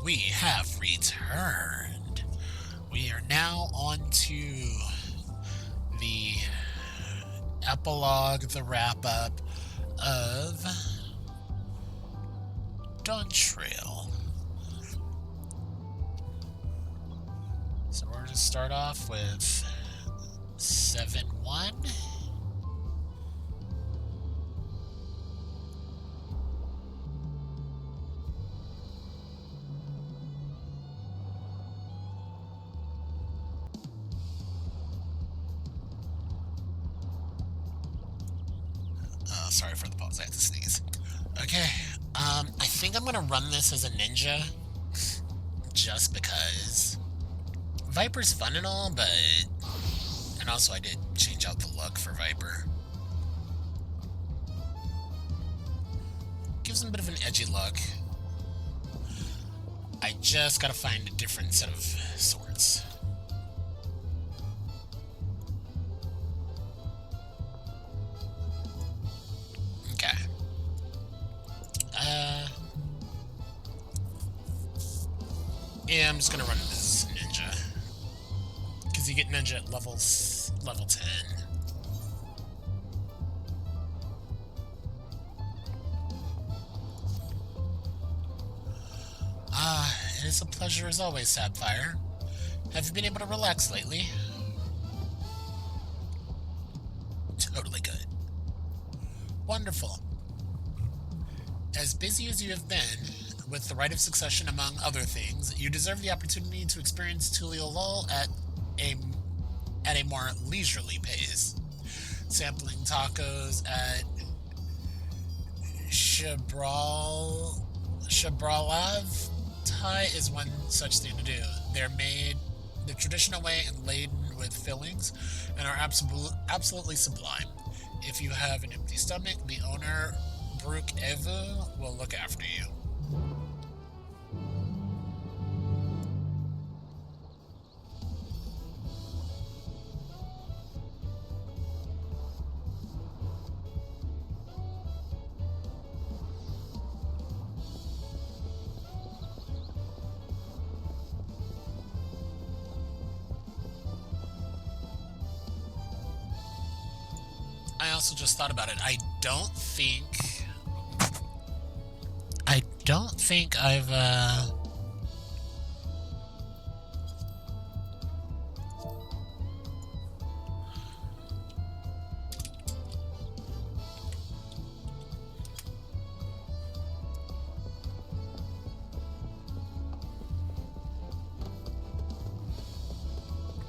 We have returned. We are now on to the epilogue, the wrap-up of Dawntrail. So we're going to start off with 7-1. Sorry for the pause, I had to sneeze. Okay, I think I'm gonna run this as a ninja, just because. Viper's fun and all, but... And also I did change out the look for Viper. Gives him a bit of an edgy look. I just gotta find a different set of swords. Yeah, I'm just gonna run this ninja. Because you get ninja at level 10. It is a pleasure as always, Sapphire. Have you been able to relax lately? Totally good. Wonderful. As busy as you have been, with the right of succession among other things, you deserve the opportunity to experience Tuliolol at a more leisurely pace. Sampling tacos at Shabralav Thai is one such thing to do. They're made the traditional way and laden with fillings, and are absolutely sublime. If you have an empty stomach, the owner, Brooke Evu, will look after you. I also just thought about it. I don't think I've,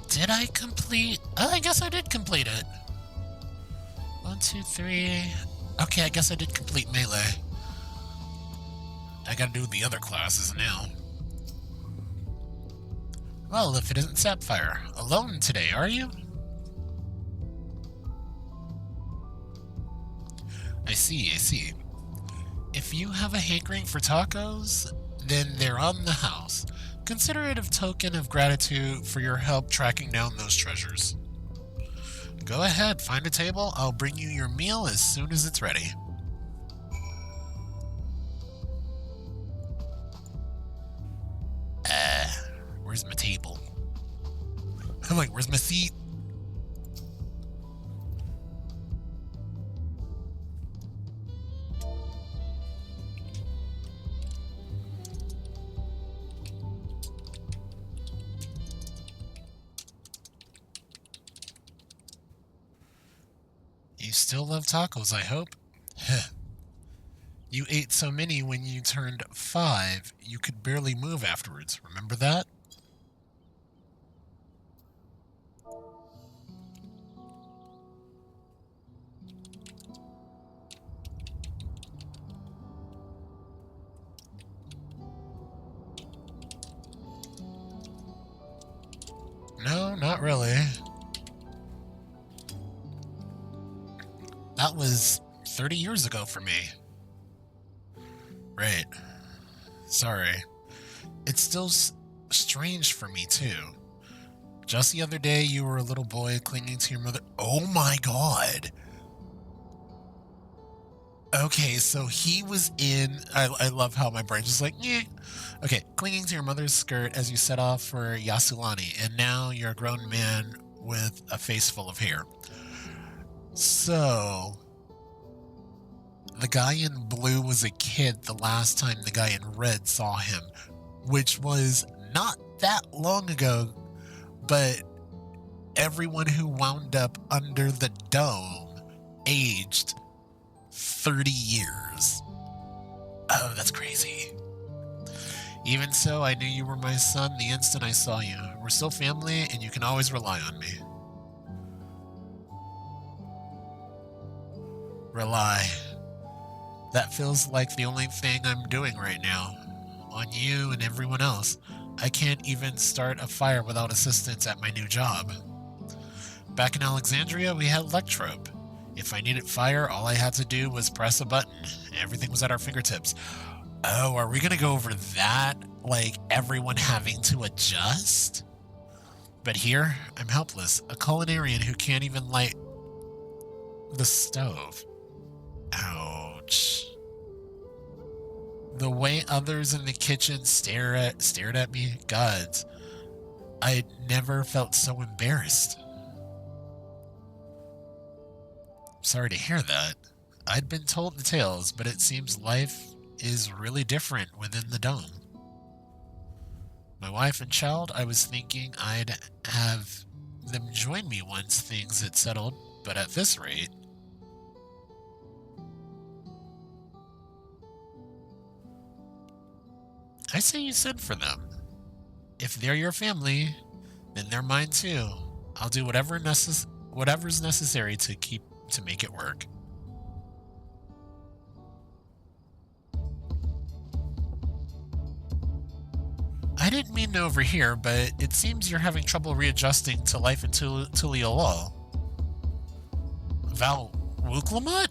did I complete? Oh, I guess I did complete it. 1, 2, 3. Okay, I guess I did complete melee. I gotta do the other classes now. Well, if it isn't Sapphire, alone today, are you? I see. If you have a hankering for tacos, then they're on the house. Consider it a token of gratitude for your help tracking down those treasures. Go ahead, find a table. I'll bring you your meal as soon as it's ready. Where's my table? I'm like, where's my seat? You still love tacos, I hope? You ate so many when you turned 5, you could barely move afterwards. Remember that? No, not really. That was 30 years ago for me. Right. Sorry. It's still strange for me, too. Just the other day, you were a little boy clinging to your mother. Oh my god! Okay, so he was in. I love how my brain's just like, yeah. Okay, clinging to your mother's skirt as you set off for Yasulani, and now you're a grown man with a face full of hair. So, the guy in blue was a kid the last time the guy in red saw him, which was not that long ago, but everyone who wound up under the dome aged 30 years. Oh, that's crazy. Even so, I knew you were my son the instant I saw you. We're still family, and you can always rely on me. Rely. That feels like the only thing I'm doing right now. On you and everyone else. I can't even start a fire without assistance at my new job. Back in Alexandria, we had Electrope. If I needed fire, all I had to do was press a button. Everything was at our fingertips. Oh, are we going to go over that? Like everyone having to adjust? But here, I'm helpless. A culinarian who can't even light the stove. Ouch. The way others in the kitchen stared at me, gods, I'd never felt so embarrassed. Sorry to hear that. I'd been told the tales, but it seems life is really different within the dome. My wife and child, I was thinking I'd have them join me once things had settled, but at this rate... I say you send for them. If they're your family, then they're mine too. I'll do whatever's necessary to make it work. I didn't mean to overhear, but it seems you're having trouble readjusting to life in Tuliolol. Val Wuklamut?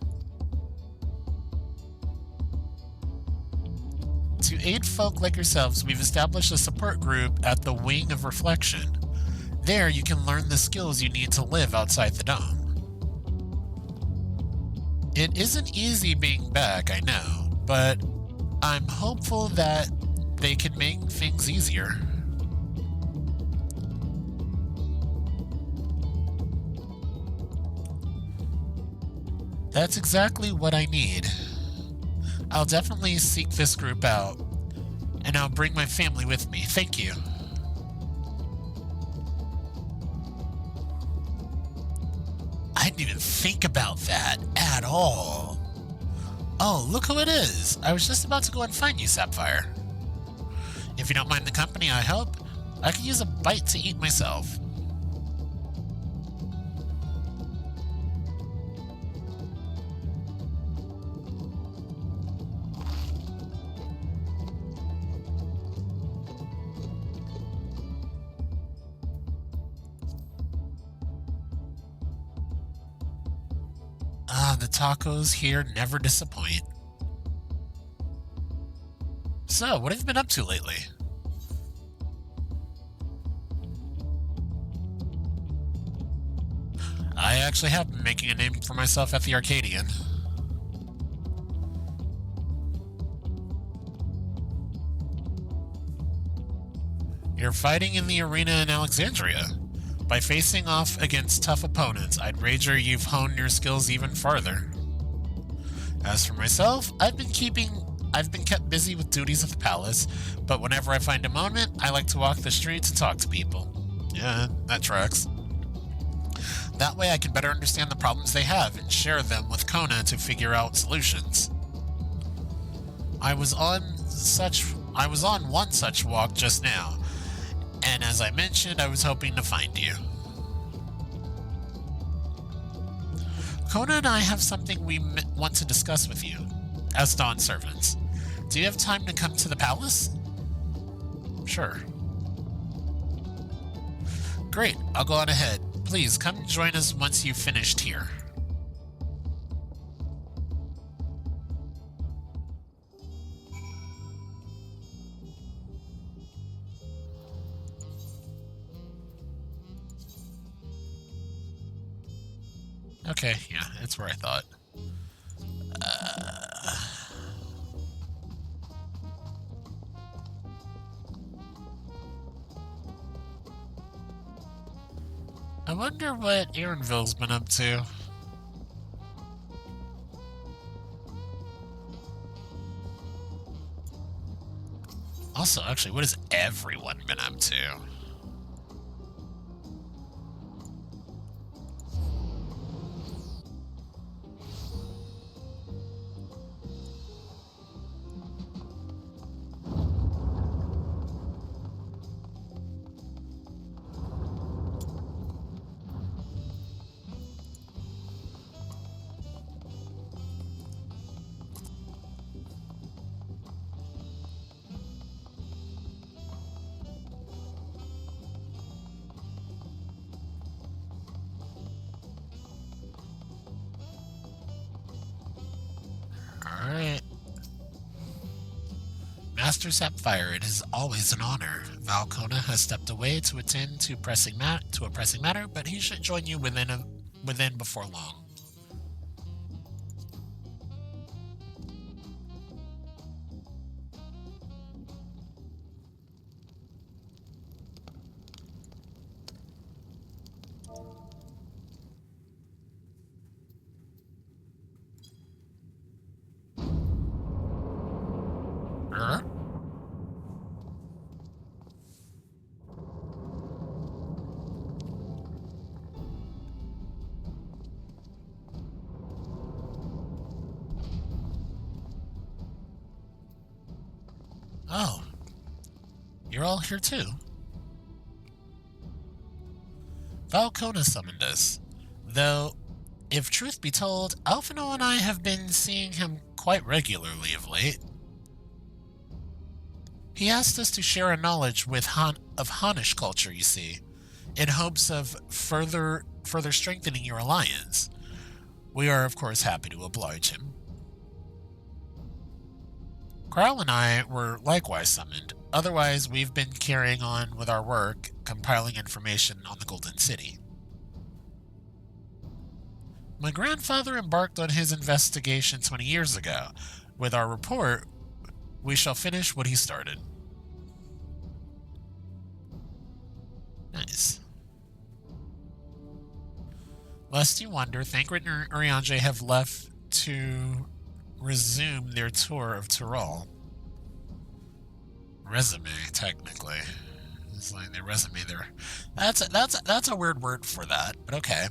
To aid folk like yourselves, we've established a support group at the Wing of Reflection. There, you can learn the skills you need to live outside the dome. It isn't easy being back, I know, but I'm hopeful that they can make things easier. That's exactly what I need. I'll definitely seek this group out, and I'll bring my family with me. Thank you. I didn't even think about that at all. Oh, look who it is. I was just about to go and find you, Sapphire. If you don't mind the company, I hope. I could use a bite to eat myself. Ah, the tacos here never disappoint. So, what have you been up to lately? I actually have been making a name for myself at the Arcadian. You're fighting in the arena in Alexandria. By facing off against tough opponents, I'd wager you've honed your skills even farther. As for myself, I've been kept busy with duties at the palace, but whenever I find a moment, I like to walk the streets and talk to people. Yeah, that tracks. That way I can better understand the problems they have and share them with Kona to figure out solutions. I was on one such walk just now, and as I mentioned, I was hoping to find you. Kona and I have something we want to discuss with you, as Dawn servants. Do you have time to come to the palace? Sure. Great, I'll go on ahead. Please, come join us once you've finished here. Okay, yeah, it's where I thought. I wonder what Aaronville's been up to. Also, actually, what has everyone been up to? Alright. Master Sapphire, it is always an honor. Valcona has stepped away to attend to a pressing matter, but he should join you within before long. Er? Oh, you're all here too. Valcona summoned us. Though, if truth be told, Alphino and I have been seeing him quite regularly of late. He asked us to share our knowledge of Hanish culture, you see, in hopes of further strengthening your alliance. We are, of course, happy to oblige him. Krell and I were likewise summoned. Otherwise, we've been carrying on with our work, compiling information on the Golden City. My grandfather embarked on his investigation 20 years ago. With our report, we shall finish what he started. Nice. Lest you wonder, Thancred and Urianger have left to resume their tour of Tyrol. Resume, technically. It's like their resume there. That's a weird word for that, but okay.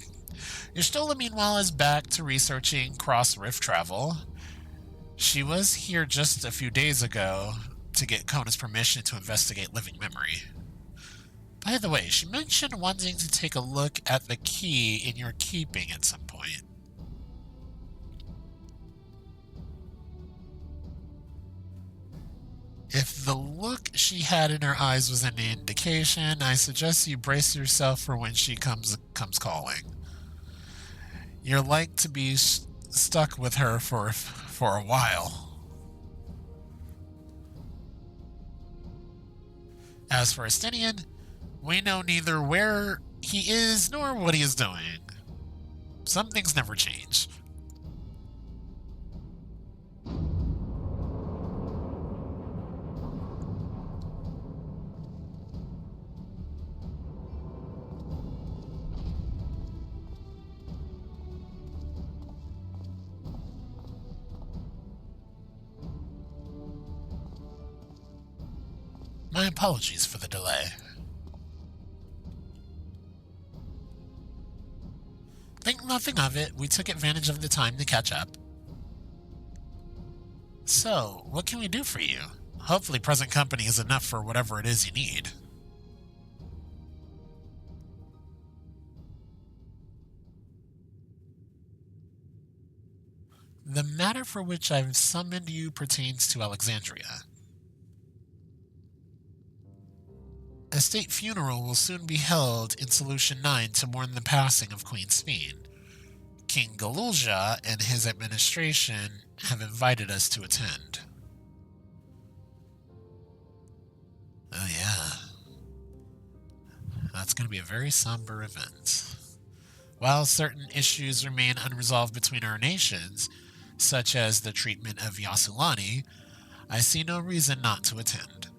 Y'shtola, meanwhile, is back to researching cross-rift travel. She was here just a few days ago to get Kona's permission to investigate living memory. By the way, she mentioned wanting to take a look at the key in your keeping at some point. If the look she had in her eyes was any indication, I suggest you brace yourself for when she comes calling. You're like to be stuck with her for a while. As for Estinian, we know neither where he is nor what he is doing. Some things never change. My apologies for the delay. Think nothing of it. We took advantage of the time to catch up. So, what can we do for you? Hopefully present company is enough for whatever it is you need. The matter for which I've summoned you pertains to Alexandria. A state funeral will soon be held in Solution 9 to mourn the passing of Queen Speen. King Galulja and his administration have invited us to attend. Oh yeah. That's going to be a very somber event. While certain issues remain unresolved between our nations, such as the treatment of Yasulani, I see no reason not to attend.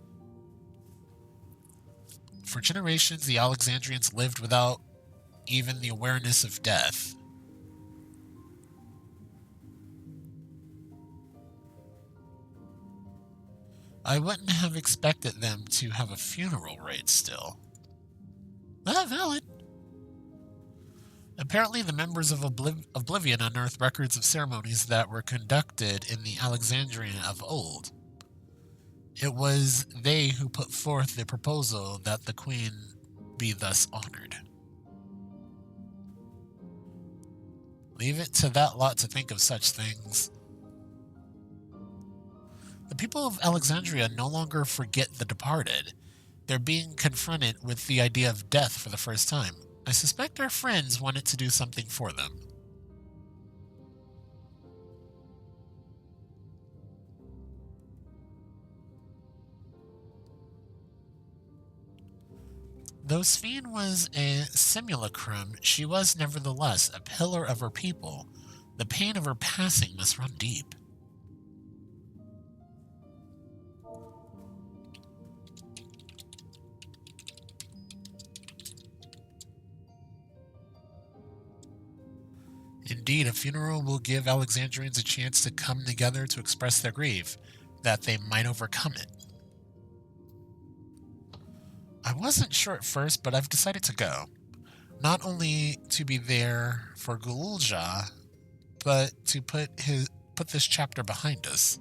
For generations, the Alexandrians lived without even the awareness of death. I wouldn't have expected them to have a funeral rite still. Valid. Apparently, the members of Oblivion unearthed records of ceremonies that were conducted in the Alexandrian of old. It was they who put forth the proposal that the queen be thus honored. Leave it to that lot to think of such things. The people of Alexandria no longer forget the departed. They're being confronted with the idea of death for the first time. I suspect our friends wanted to do something for them. Though Sphene was a simulacrum, she was nevertheless a pillar of her people. The pain of her passing must run deep. Indeed, a funeral will give Alexandrians a chance to come together to express their grief, that they might overcome it. I wasn't sure at first, but I've decided to go. Not only to be there for Gululja, but to put this chapter behind us.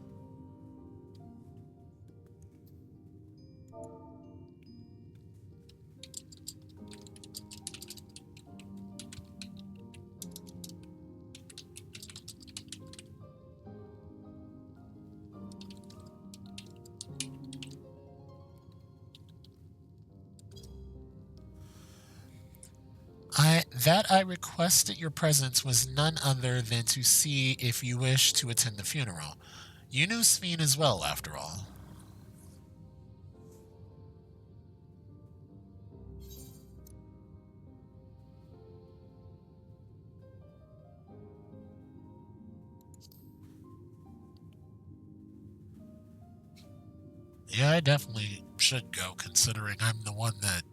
That I requested your presence was none other than to see if you wish to attend the funeral. You knew Sphene as well, after all. Yeah, I definitely should go, considering I'm the one that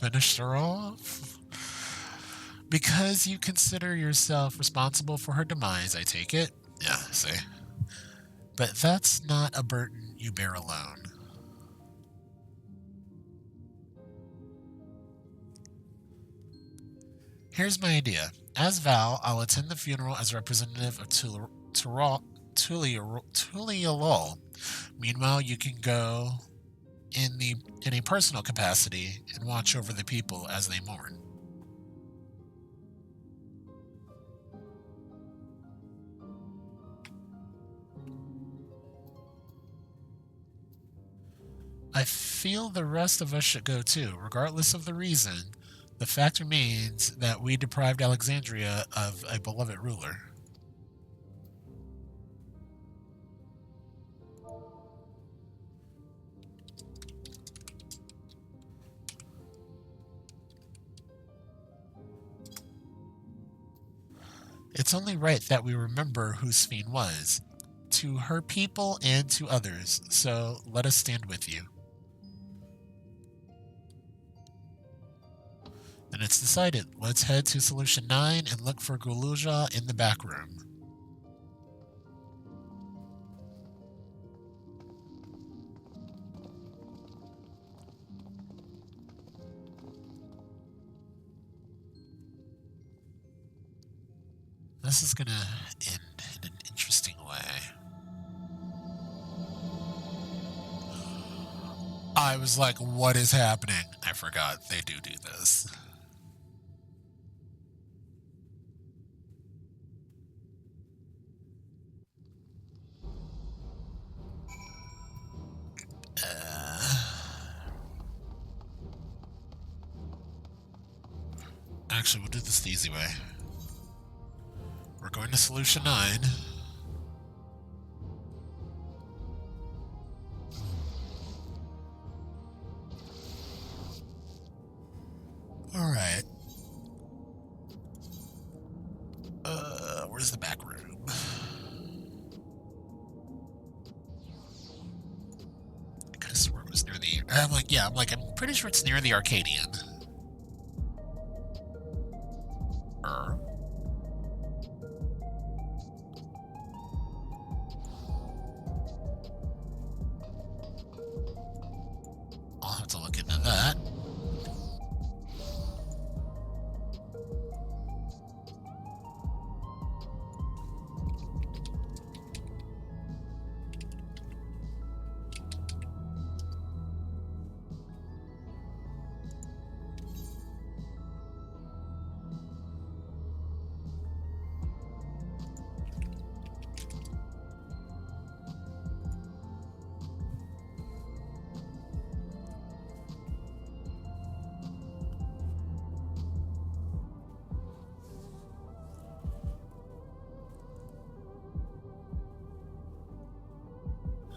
finished her off. Because you consider yourself responsible for her demise, I take it? Yeah, see. But that's not a burden you bear alone. Here's my idea. As Val, I'll attend the funeral as a representative of Tulialol. Meanwhile, you can go in a personal capacity and watch over the people as they mourn. I feel the rest of us should go too, regardless of the reason. The fact remains that we deprived Alexandria of a beloved ruler. It's only right that we remember who Sphene was, to her people and to others, so let us stand with you. Then it's decided. Let's head to Solution 9 and look for Gululja in the back room. This is gonna end in an interesting way. I was like, what is happening? I forgot they do this. Actually, we'll do this the easy way. We're going to Solution 9. Alright. Where's the back room? I could have sworn it was near the I'm pretty sure it's near the Arcadian. Er, I'll have to look into that.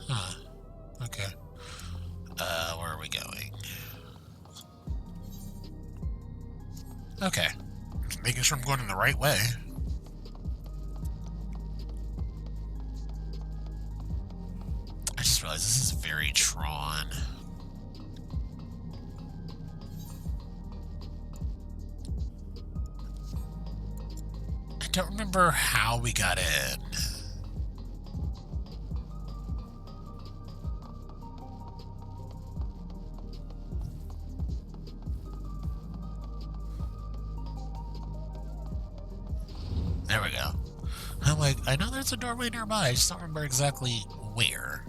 Huh. Okay. Where are we going? Okay. Just making sure I'm going in the right way. I just realized this is very Tron. I don't remember how we got in. There we go. I'm like, I know there's a doorway nearby, I just don't remember exactly where.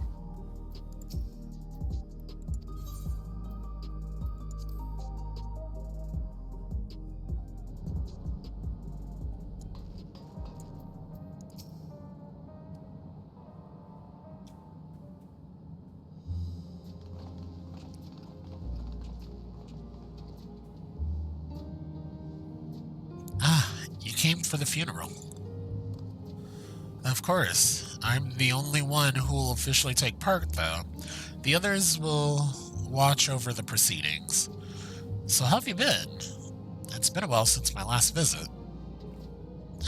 Ah, you came for the funeral. Of course. I'm the only one who will officially take part, though. The others will watch over the proceedings. So how have you been? It's been a while since my last visit.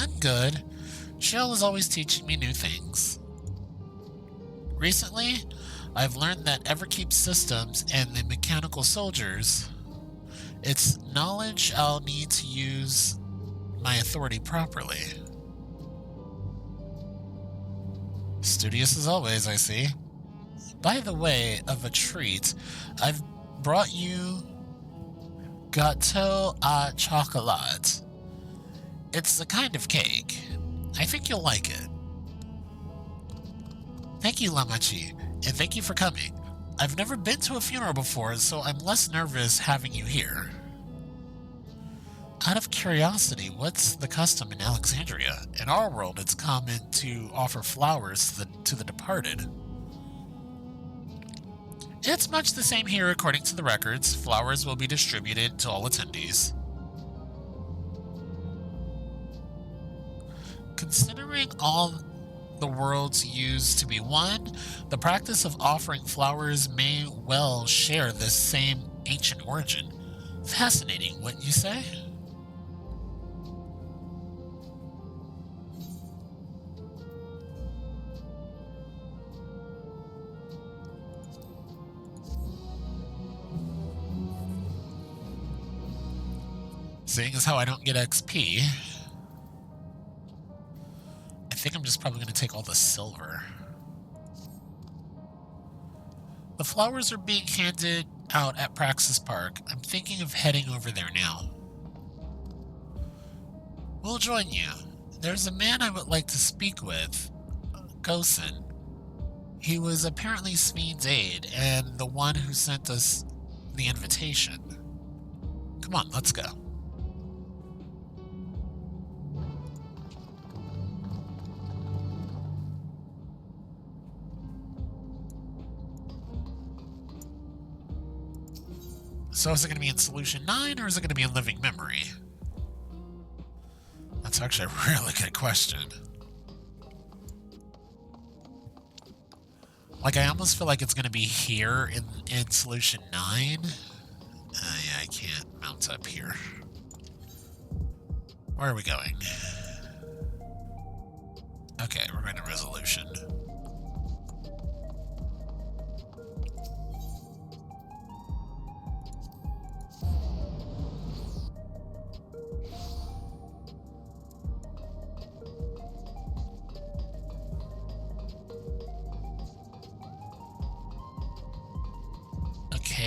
I'm good. Shell is always teaching me new things. Recently, I've learned that Everkeep systems and the mechanical soldiers, it's knowledge I'll need to use my authority properly. Studious as always, I see. By the way, of a treat, I've brought you gâteau à chocolat. It's a kind of cake. I think you'll like it. Thank you, Lamachi, and thank you for coming. I've never been to a funeral before, so I'm less nervous having you here. Out of curiosity, what's the custom in Alexandria? In our world, it's common to offer flowers to the departed. It's much the same here according to the records. Flowers will be distributed to all attendees. Considering all the worlds used to be one, the practice of offering flowers may well share this same ancient origin. Fascinating, wouldn't you say? Seeing as how I don't get XP, I think I'm just probably going to take all the silver. The flowers are being handed out at Praxis Park. I'm thinking of heading over there now. We'll join you. There's a man I would like to speak with, Gosen. He was apparently Sveen's aide and the one who sent us the invitation. Come on, let's go. So is it going to be in Solution 9 or is it going to be in Living Memory? That's actually a really good question. Like, I almost feel like it's going to be here in Solution 9. Yeah, I can't mount up here. Where are we going? Okay, we're going to Resolution.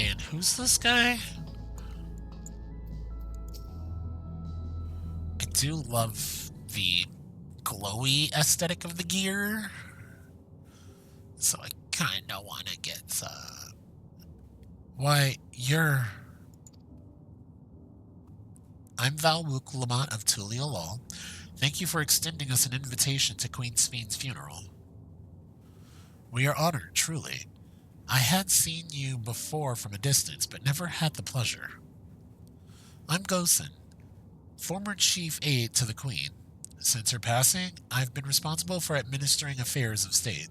Okay, and who's this guy? I do love the glowy aesthetic of the gear. So I kinda wanna get, Why, you're... I'm Val Wuklamont of Tuliolol. Thank you for extending us an invitation to Queen Spheen's funeral. We are honored, truly. I had seen you before from a distance, but never had the pleasure. I'm Gosen, former chief aide to the Queen. Since her passing, I've been responsible for administering affairs of state.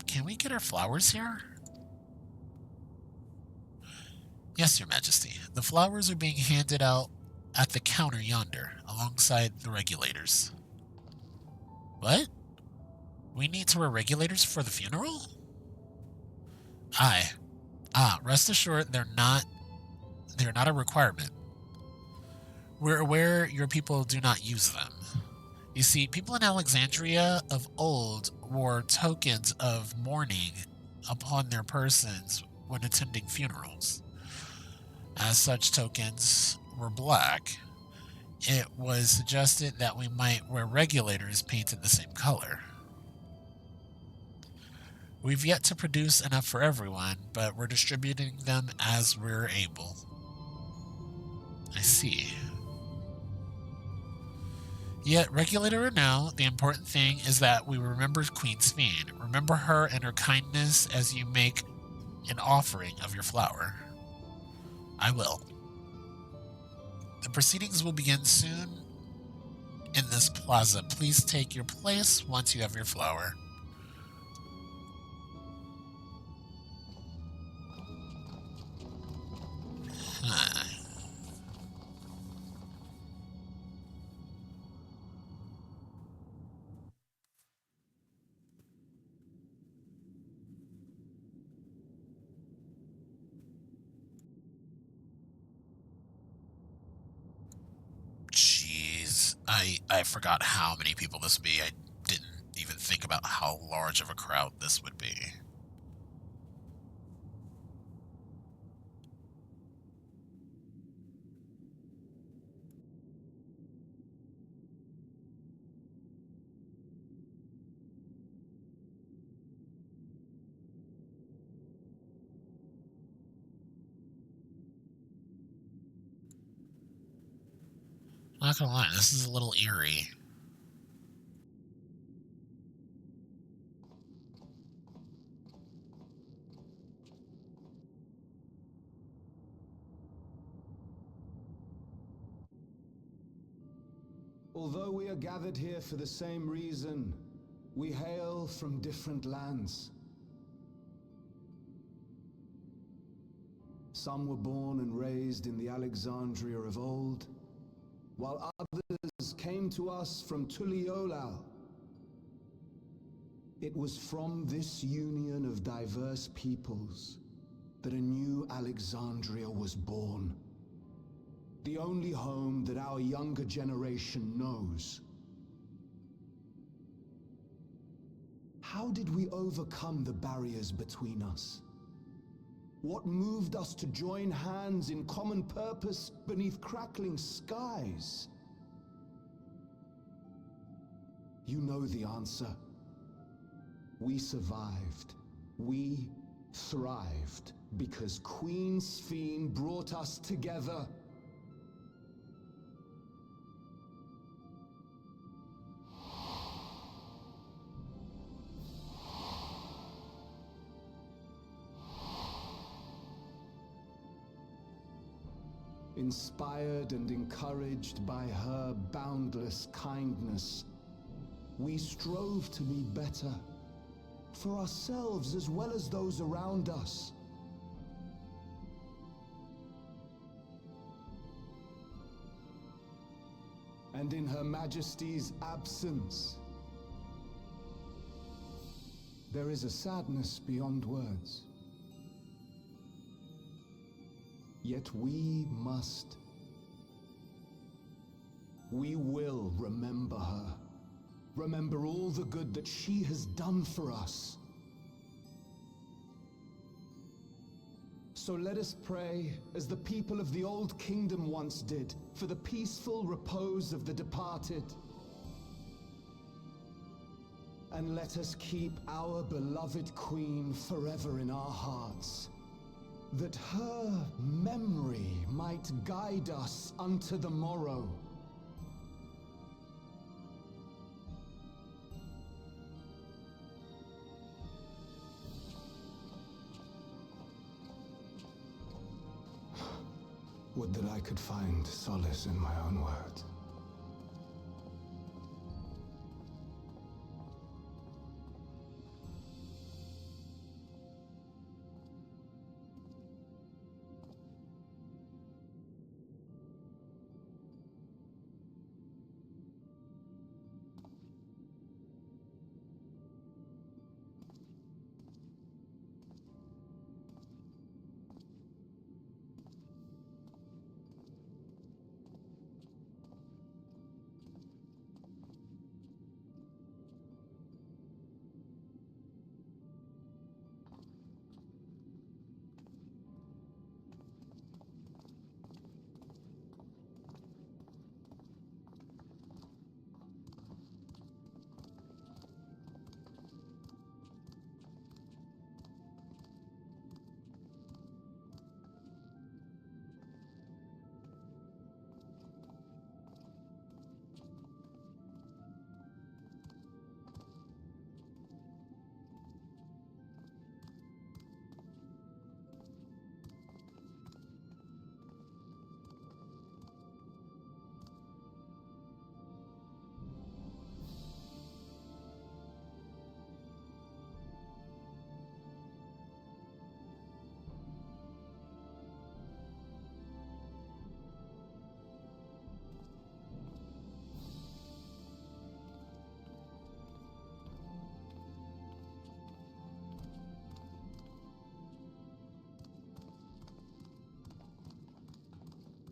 Can we get our flowers here? Yes, Your Majesty. The flowers are being handed out at the counter yonder, alongside the regulators. What? We need to wear regulators for the funeral? Aye. Rest assured they're not a requirement. We're aware your people do not use them. You see, people in Alexandria of old wore tokens of mourning upon their persons when attending funerals. As such tokens were black, it was suggested that we might wear regulators painted the same color. We've yet to produce enough for everyone, but we're distributing them as we're able. I see. Yet, regulator or no, the important thing is that we remember Queen Spheen. Remember her and her kindness as you make an offering of your flower. I will. The proceedings will begin soon in this plaza. Please take your place once you have your flower. Huh. Jeez, I forgot how many people this would be. I didn't even think about how large of a crowd this would be. Not gonna lie, this is a little eerie. Although we are gathered here for the same reason, we hail from different lands. Some were born and raised in the Alexandria of old, while others came to us from Tuliolal. It was from this union of diverse peoples that a new Alexandria was born. The only home that our younger generation knows. How did we overcome the barriers between us? What moved us to join hands in common purpose beneath crackling skies? You know the answer. We survived. We thrived because Queen Spheen brought us together. Inspired and encouraged by her boundless kindness, we strove to be better, for ourselves as well as those around us. And in Her Majesty's absence, there is a sadness beyond words. Yet we will remember her, remember all the good that she has done for us. So let us pray, as the people of the Old Kingdom once did, for the peaceful repose of the departed. And let us keep our beloved Queen forever in our hearts, that her memory might guide us unto the morrow. Would that I could find solace in my own words.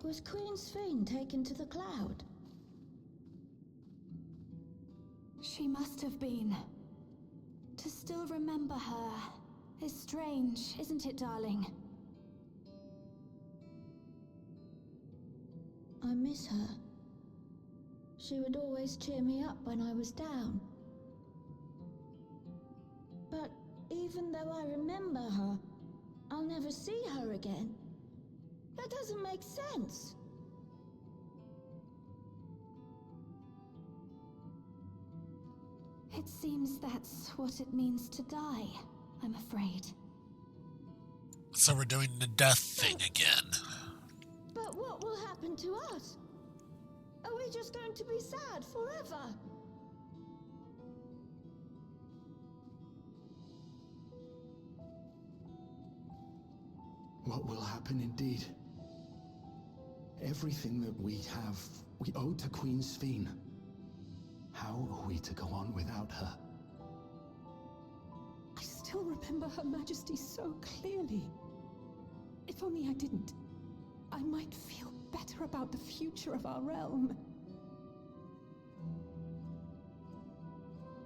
Was Queen Sphene taken to the cloud? She must have been. To still remember her is strange, isn't it, darling? I miss her. She would always cheer me up when I was down. But even though I remember her, I'll never see her again. That doesn't make sense. It seems that's what it means to die, I'm afraid. So we're doing the death thing again. But what will happen to us? Are we just going to be sad forever? What will happen indeed? Everything that we have, we owe to Queen Sphene. How are we to go on without her? I still remember Her Majesty so clearly. If only I didn't, I might feel better about the future of our realm.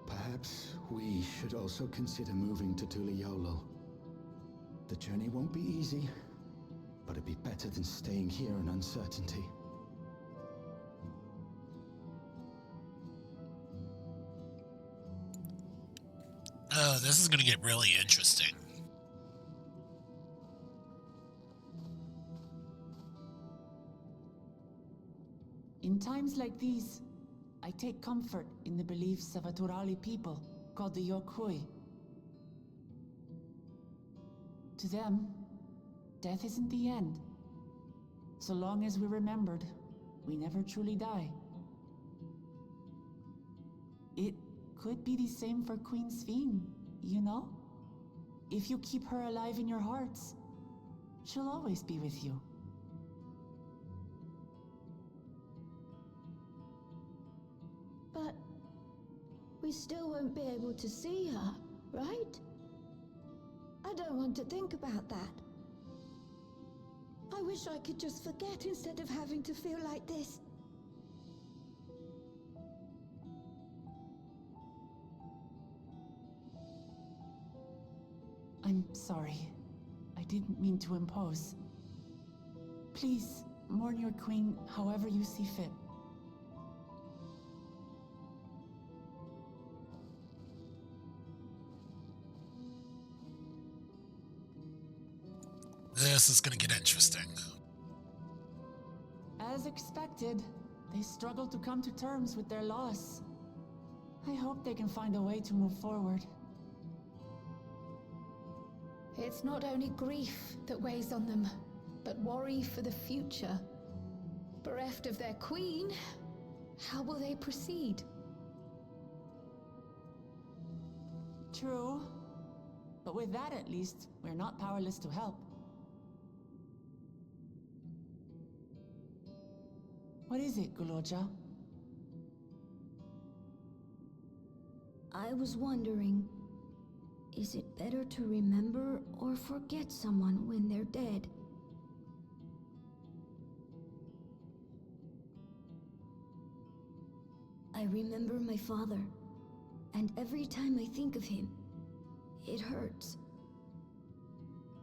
Perhaps we should also consider moving to Tuliolo. The journey won't be easy, but it'd be better than staying here in uncertainty. Oh, this is going to get really interesting. In times like these, I take comfort in the beliefs of a Turali people called the Yokui. To them, death isn't the end. So long as we're remembered, we never truly die. It could be the same for Queen Sphene, you know? If you keep her alive in your hearts, she'll always be with you. But we still won't be able to see her, right? I don't want to think about that. I wish I could just forget instead of having to feel like this. I'm sorry. I didn't mean to impose. Please, mourn your queen however you see fit. This is gonna get interesting. As expected, they struggle to come to terms with their loss. I hope they can find a way to move forward. It's not only grief that weighs on them, but worry for the future. Bereft of their queen, how will they proceed? True. But with that at least, we're not powerless to help. What is it, Guloja? I was wondering, is it better to remember or forget someone when they're dead? I remember my father, and every time I think of him, it hurts.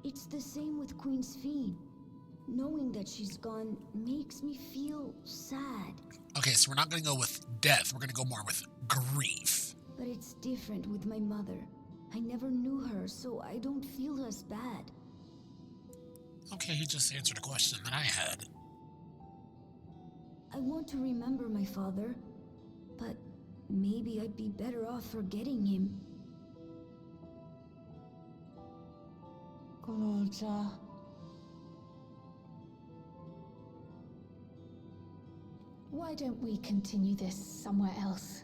It's the same with Queen Sphene. Knowing that she's gone makes me feel sad. Okay, so we're not gonna go with death, we're gonna go more with grief. But it's different with my mother. I never knew her, so I don't feel as bad. Okay, he just answered a question that I had. I want to remember my father, but maybe I'd be better off forgetting him. Guloja. Why don't we continue this somewhere else?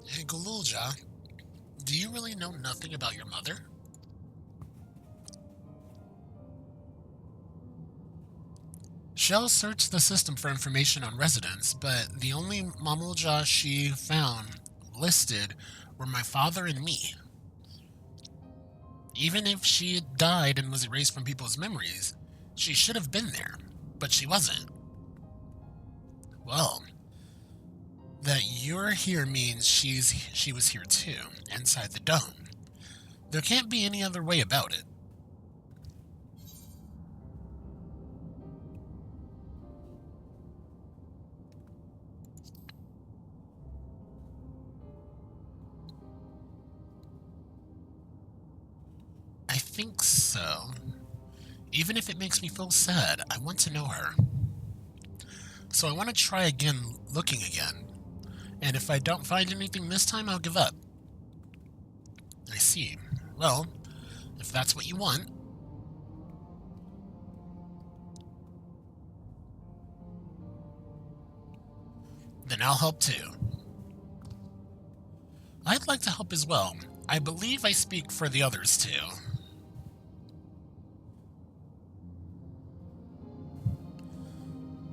Hey, Galulja, do you really know nothing about your mother? Shell searched the system for information on residents, but the only Mamulja she found listed were my father and me. Even if she had died and was erased from people's memories, she should have been there, but she wasn't. Well, that you're here means she was here too, inside the dome. There can't be any other way about it. I think so. Even if it makes me feel sad, I want to know her. So I want to try again, looking again. And if I don't find anything this time, I'll give up. I see. Well, if that's what you want. Then I'll help too. I'd like to help as well. I believe I speak for the others too.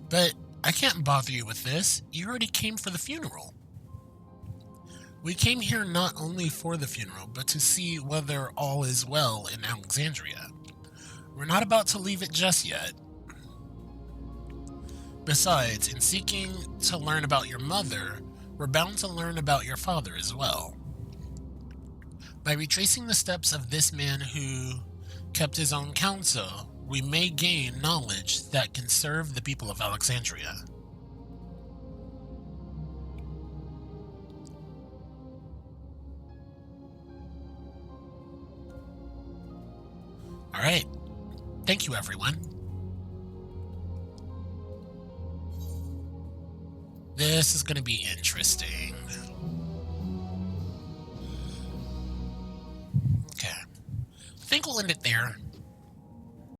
But I can't bother you with this. You already came for the funeral. We came here not only for the funeral, but to see whether all is well in Alexandria. We're not about to leave it just yet. Besides, in seeking to learn about your mother, we're bound to learn about your father as well. By retracing the steps of this man who kept his own counsel, we may gain knowledge that can serve the people of Alexandria. Alright. Thank you, everyone. This is going to be interesting. Okay. I think we'll end it there.